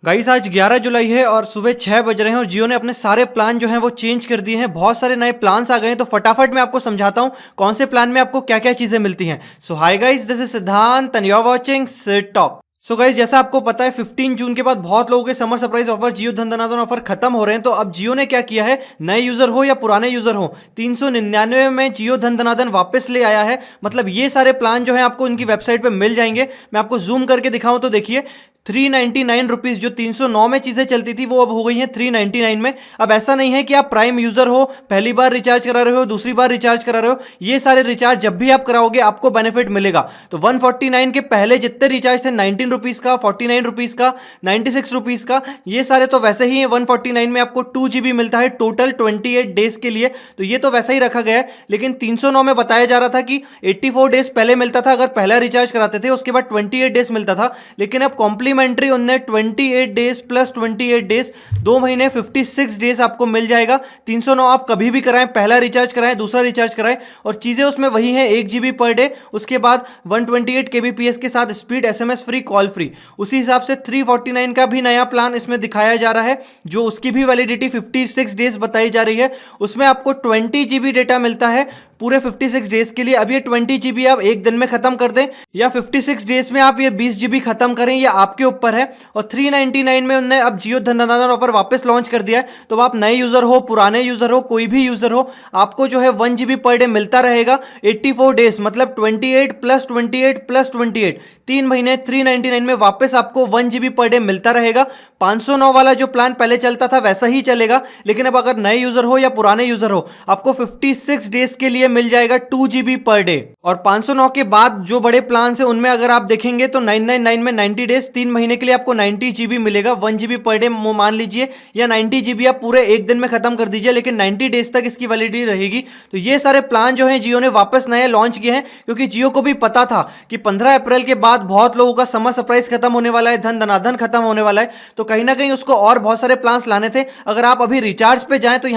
Guys आज 11 जुलाई है और सुबह 6 बज रहे हैं और जियो ने अपने सारे प्लान जो हैं वो चेंज कर दिए हैं। बहुत सारे नए प्लान्स आ गए हैं, तो फटाफट मैं आपको समझाता हूं कौन से प्लान में आपको क्या क्या चीजें मिलती हैं। So hi guys, this is Siddhant and you are watching Sid talk. So guys, जैसा आपको पता है 15 जून के बाद बहुत लोगों के समर सरप्राइज ऑफर, जियो धन धनाधन ऑफर खत्म हो रहे हैं। तो अब जियो ने क्या किया है, नए यूजर हो या पुराने यूजर हो, 399 में जियो धन धनाधन वापस ले आया है। मतलब ये सारे प्लान जो है आपको इनकी वेबसाइट पे मिल जाएंगे। मैं आपको जूम करके दिखाऊं तो देखिए 399 रुपीज, जो 309 में चीजें चलती थी वो अब हो गई हैं 399 में। अब ऐसा नहीं है कि आप प्राइम यूजर हो, पहली बार रिचार्ज करा रहे हो, दूसरी बार रिचार्ज करा रहे हो, ये सारे रिचार्ज जब भी आप कराओगे आपको बेनिफिट मिलेगा। तो 149 के पहले जितने रिचार्ज थे 19 रुपीज का, 49 रुपीज का, 96 रुपीज का, ये सारे तो वैसे ही है। 149 में आपको 2 GB मिलता है टोटल 28 डेज के लिए, तो ये तो वैसा ही रखा गया है। लेकिन 309 में बताया जा रहा था कि 84 डेज पहले मिलता था अगर पहला रिचार्ज कराते थे, उसके बाद 28 डेज मिलता था। लेकिन अब कॉम्प्लीमेंट्री उनने 28 डेज प्लस 28 डेज, 2 महीने 56 डेज आपको मिल जाएगा। 309 आप कभी भी कराएं, पहला रिचार्ज कराएं, दूसरा रिचार्ज कराएं, और चीजें उसमें वही हैं। 1 GB पर डे, उसके बाद 128 kbps के साथ speed, SMS free, call free. उसी हिसाब से 349 का भी नया प्लान इसमें दिखाया जा रहा है, जो उसकी भी वैलिडिटी 56 डेज बताई जा रही है। उसमें आपको 20 GB डेटा मिलता है पूरे 56 डेज के लिए। अब ये 20 GB आप एक दिन में खत्म कर दें या 56 डेज में आप ये 20 GB खत्म करें, ये आपके ऊपर है। और 399 में उन्होंने अब जियो धन धनाधन ऑफर वापस लॉन्च कर दिया है। तो आप नए यूजर हो, पुराने यूजर हो, कोई भी यूजर हो, आपको जो है 1 GB पर डे मिलता रहेगा 84 डेज, मतलब 28 प्लस 28 प्लस 28, 3 महीने 399 में वापस आपको 1 GB पर डे मिलता रहेगा। 509 वाला जो प्लान पहले चलता था वैसा ही चलेगा, लेकिन अब अगर नए यूजर हो या पुराने यूजर हो, आपको 56 डेज के लिए मिल जाएगा 2 GB पर डे। और 509 के बाद जो बड़े प्लान है उनमें अगर आप देखेंगे तो 999 में 90 डेज, 3 महीने के लिए आपको 90 GB मिलेगा, 1 GB पर डे मान लीजिए, या 90 GB आप पूरे एक दिन में खत्म कर दीजिए, लेकिन 90 डेज तक इसकी वैलिडिटी रहेगी। तो ये सारे प्लान जो है जियो ने वापस नए लॉन्च किए हैं, क्योंकि जियो को भी पता था कि 15 अप्रैल के बाद बहुत लोगों का समर सरप्राइज खत्म होने वाला है, धन धनाधन खत्म होने वाला है। तो कहीं ना कहीं उसको और बहुत सारे प्लान लाने थे। अगर आप अभी रिचार्ज पे जाएं तो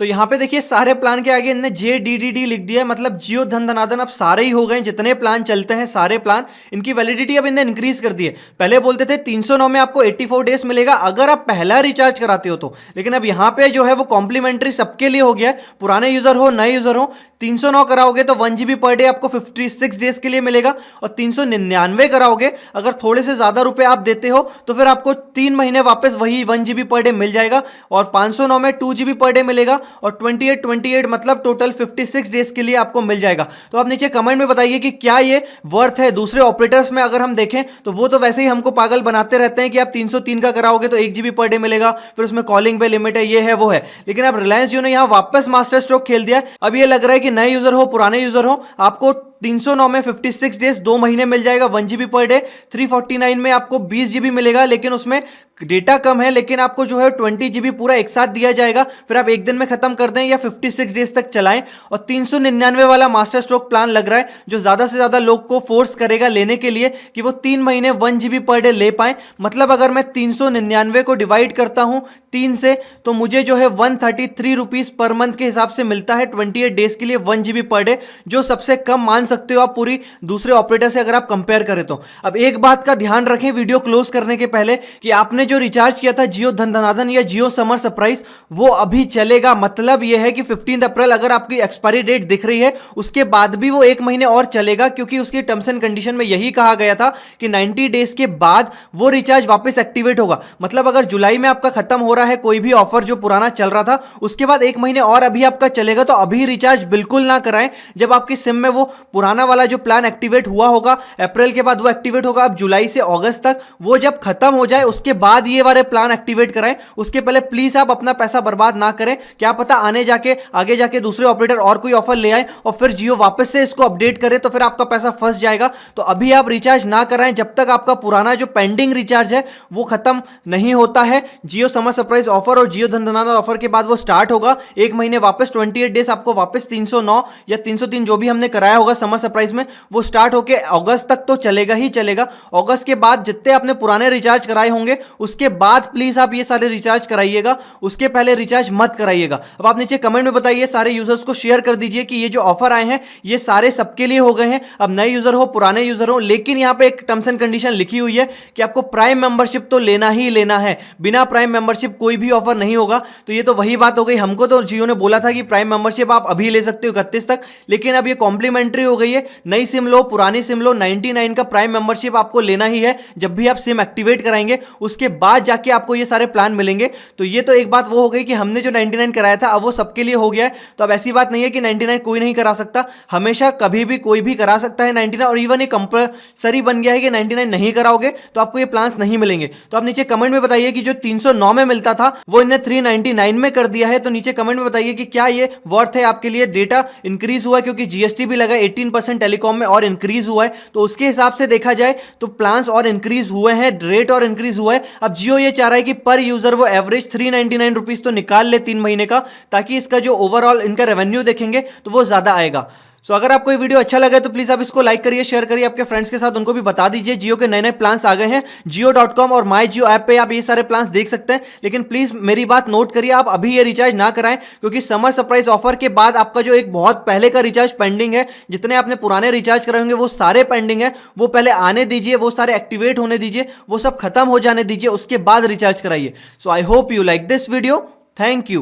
यहां पे देखिए सारे प्लान के आगे इन्होंने JDDD लिख दिया है, मतलब जियो धन धनाधन अब सारे ही हो गए। जितने प्लान चलते हैं सारे प्लान, इनकी वैलिडिटी अब इन्होंने इंक्रीज कर दी है। पहले बोलते थे 309 में आपको 84 डेज मिलेगा अगर आप पहला रिचार्ज कराते हो तो, लेकिन अब यहां पे जो है वो कॉम्प्लीमेंट्री सबके लिए हो गया है, पुराने यूजर हो, नए यूजर हो। 309 कराओगे तो 1 GB पर डे आपको 56 डेज के लिए मिलेगा, और 399 कराओगे अगर थोड़े से ज्यादा रुपए आप देते हो तो फिर आपको 3 महीने वापस वही 1 GB पर डे मिल जाएगा। और 509 में 2 GB पर डे मिलेगा, और 28 मतलब टोटल 56 डेज के लिए आपको मिल जाएगा। तो आप नीचे कमेंट में बताइए कि क्या ये वर्थ है। दूसरे ऑपरेटर्स में अगर हम देखें तो वो तो वैसे ही हमको पागल बनाते रहते हैं कि आप 303 का कराओगे तो 1 GB पर डे मिलेगा, फिर उसमें कॉलिंग पे लिमिट है, ये है वो है। लेकिन अब रिलायंस जियो ने यहां वापस मास्टर स्ट्रोक खेल दिया। अब ये लग रहा है कि नए यूजर हो, पुराने यूजर हो, आपको 309 में 56 डेज, 2 महीने मिल जाएगा, 1 GB पर डे। 349 में आपको 20 GB मिलेगा, लेकिन उसमें डेटा कम है, लेकिन आपको जो है 20 GB पूरा एक साथ दिया जाएगा, फिर आप एक दिन में खत्म कर दें या 56 डेज तक चलाएं। और 399 वाला मास्टर स्ट्रोक प्लान लग रहा है, जो ज्यादा से ज्यादा लोग को फोर्स करेगा लेने के लिए कि वो 3 महीने 1 GB पर डे ले पाए। मतलब अगर मैं 399 को डिवाइड करता हूं 3 से, तो मुझे जो है 133 रुपीज पर मंथ के हिसाब से मिलता है 28 डेज के लिए 1 GB पर डे, जो सबसे कम मान सकते हो आप पूरी दूसरे ऑपरेटर से अगर आप कंपेयर करें तो। अब एक बात का ध्यान रखें वीडियो क्लोज करने के पहले, कि आपने जो रिचार्ज किया था जियो धन धनाधन या जियो समर सरप्राइज, वो अभी चलेगा। मतलब यह है कि 15 अप्रैल अगर आपकी एक्सपायरी डेट दिख रही है, उसके बाद भी वो 1 महीने और चलेगा, क्योंकि उसकी टर्म्स एंड कंडीशन में यही कहा गया था कि 90 डेज के बाद वो रिचार्ज वापस एक्टिवेट होगा। मतलब अगर जुलाई में आपका खत्म हो रहा है कोई भी ऑफर जो पुराना चल रहा था, उसके बाद 1 महीने और अभी आपका चलेगा, तो अभी रिचार्ज बिल्कुल ना कराएं। जब आपकी सिम में वो पुराना वाला जो प्लान एक्टिवेट हुआ होगा अप्रैल के बाद वो एक्टिवेट होगा, अब जुलाई से अगस्त तक, वो जब खत्म हो जाए उसके बाद ये वाले प्लान एक्टिवेट कराएं। उसके पहले प्लीज आप अपना पैसा बर्बाद ना करें, क्या पता आगे जाके दूसरे ऑपरेटर और कोई ऑफर ले आए और फिर जियो वापस से इसको अपडेट करे, तो फिर आपका पैसा फंस जाएगा। तो अभी आप रिचार्ज ना कराएं जब तक आपका पुराना जो पेंडिंग रिचार्ज है वो खत्म नहीं होता है। जियो समर सरप्राइज ऑफर और जियो धन धनाधन ऑफर के बाद वो स्टार्ट होगा, 1 महीने वापस 28 डेज आपको वापस 309 या 303 जो भी हमने कराया होगा समर सरप्राइज में, वो स्टार्ट होके अगस्त तक तो चलेगा ही चलेगा। अगस्त के बाद जितने आपने पुराने रिचार्ज कराए होंगे उसके बाद प्लीज आप ये सारे रिचार्ज कराइएगा, उसके पहले रिचार्ज मत कराइएगा। अब आप नीचे कमेंट में बताइए, सारे यूजर्स को शेयर कर दीजिए कि ये जो ऑफर आए हैं ये सारे सबके लिए हो गए हैं। अब नए यूजर हो पुराने यूजर हो, लेकिन यहां पे एक टर्म्स एंड कंडीशन लिखी हुई है कि आपको प्राइम मेंबरशिप तो लेना ही लेना है, बिना प्राइम मेंबरशिप कोई भी ऑफर नहीं होगा। तो ये तो वही बात हो गई, हमको तो जियो ने बोला था कि प्राइम मेंबरशिप आप अभी ले सकते हो 31 तक, लेकिन अब ये कॉम्प्लीमेंट्री हो गई है। नई सिम लो पुरानी सिम लो, 99 का प्राइम मेंबरशिप आपको लेना ही है। जब भी आप सिम एक्टिवेट कराएंगे उसके बाद जाके आपको ये सारे प्लान मिलेंगे। तो ये तो एक बात वो हो गई कि हमने जो 99 कराया था अब वो सबके लिए हो गया है। तो अब ऐसी बात नहीं है कि 99 कोई नहीं करा सकता, हमेशा कभी भी कोई भी करा सकता है 99। और इवन ये कंपलसरी बन गया है कि 99 नहीं कराओगे तो आपको ये प्लान्स नहीं मिलेंगे। तो आप नीचे कमेंट में बताइए कि जो 309 में मिलता था वो इन्हें 399 में कर दिया है। तो नीचे कमेंट में बताइए कि क्या ये वर्थ है आपके लिए। डेटा इंक्रीज हुआ क्योंकि जीएसटी भी लगा, 18% टेलीकॉम में और इंक्रीज हुआ है, तो उसके हिसाब से देखा जाए तो प्लान्स और इंक्रीज हुए हैं, रेट और इंक्रीज हुआ है। अब जियो ये चाह रहा है कि पर यूजर वो एवरेज 399 रुपीज तो निकाल ले 3 महीने का, ताकि इसका जो ओवरऑल इनका रेवेन्यू देखेंगे तो वो ज्यादा आएगा। सो अगर आपको ये वीडियो अच्छा लगा तो प्लीज आप इसको लाइक करिए, शेयर करिए आपके फ्रेंड्स के साथ, उनको भी बता दीजिए जियो के नए नए प्लान्स आ गए हैं। जियो.com और माई जियो ऐप पे आप ये सारे प्लान्स देख सकते हैं। लेकिन प्लीज मेरी बात नोट करिए, आप अभी ये रिचार्ज ना कराएं, क्योंकि समर सरप्राइज ऑफर के बाद आपका जो एक बहुत पहले का रिचार्ज पेंडिंग है, जितने आपने पुराने रिचार्ज कराए होंगे वो सारे पेंडिंग है, वो पहले आने दीजिए, वो सारे एक्टिवेट होने दीजिए, वो सब खत्म हो जाने दीजिए, उसके बाद रिचार्ज कराइए। So I hope you like this video. Thank you.